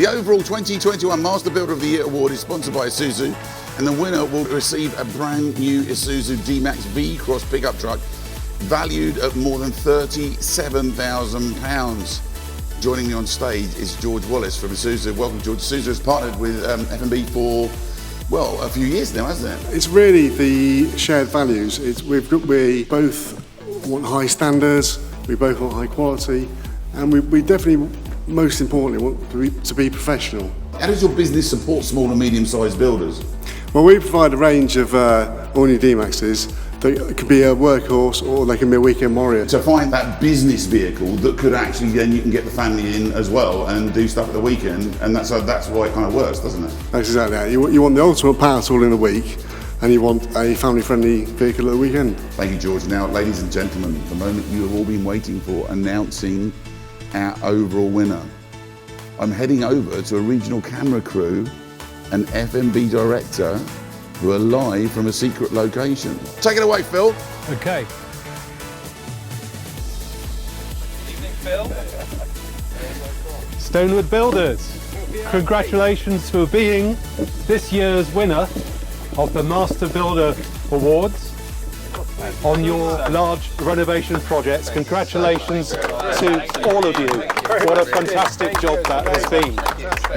The overall 2021 Master Builder of the Year award is sponsored by Isuzu, and the winner will receive a brand new Isuzu D-Max V-Cross pickup truck valued at more than £37,000. Joining me on stage is George Wallace from Isuzu. Welcome, George. Isuzu has partnered with F&B for, well, a few years now, hasn't it? It's really the shared values. We both want high standards, we both want high quality, and we definitely, most importantly, want to be professional. How does your business support small and medium-sized builders? Well, we provide a range of all-new D-Maxes that can be a workhorse or they can be a weekend warrior. To find that business vehicle that could actually, then you can get the family in as well and do stuff at the weekend, and that's why it kind of works, doesn't it? That's exactly it. You want the ultimate power tool in the week, and you want a family-friendly vehicle at the weekend. Thank you, George. Now, ladies and gentlemen, the moment you have all been waiting for, announcing our overall winner. I'm heading over to a regional camera crew and F&B director who are live from a secret location. Take it away, Phil. Okay. Evening, Phil. Stonewood Builders, congratulations for being this year's winner of the Master Builder Awards on your large renovation projects. Congratulations to all of you. What a fantastic job that has been.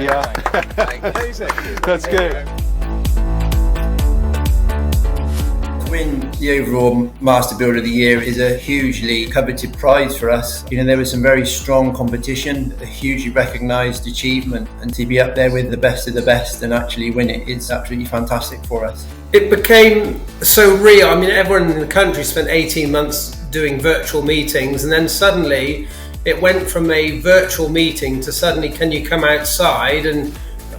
Yeah, that's good. To win the overall Master Builder of the Year is a hugely coveted prize for us. You know, there was some very strong competition, a hugely recognised achievement, and to be up there with the best of the best and actually win it is absolutely fantastic for us. It became so real. I mean, everyone in the country spent 18 months doing virtual meetings, and then suddenly it went from a virtual meeting to suddenly, can you come outside? And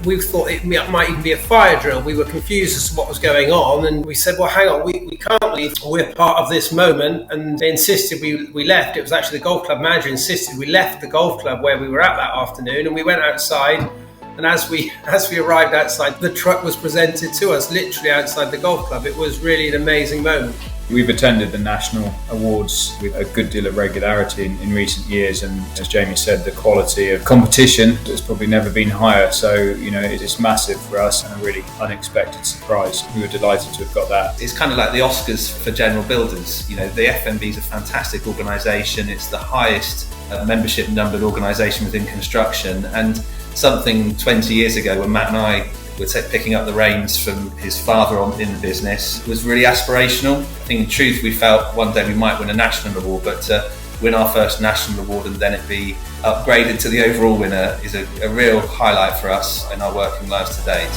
we thought it might even be a fire drill. We were confused as to what was going on, and we said, well, hang on, we can't leave. We're part of this moment. And they insisted we left. It was actually the golf club manager insisted we left the golf club where we were at that afternoon, and we went outside. And as we arrived outside, the truck was presented to us literally outside the golf club. It was really an amazing moment. We've attended the national awards with a good deal of regularity in recent years, and as Jamie said, the quality of competition has probably never been higher. So, you know, it's massive for us and a really unexpected surprise. We were delighted to have got that. It's kind of like the Oscars for general builders. You know, the FMB is a fantastic organisation. It's the highest membership numbered organisation within construction, and something 20 years ago when Matt and I were picking up the reins from his father in the business was really aspirational. I think in truth we felt one day we might win a national award, but to win our first national award and then it be upgraded to the overall winner is a real highlight for us in our working lives to date.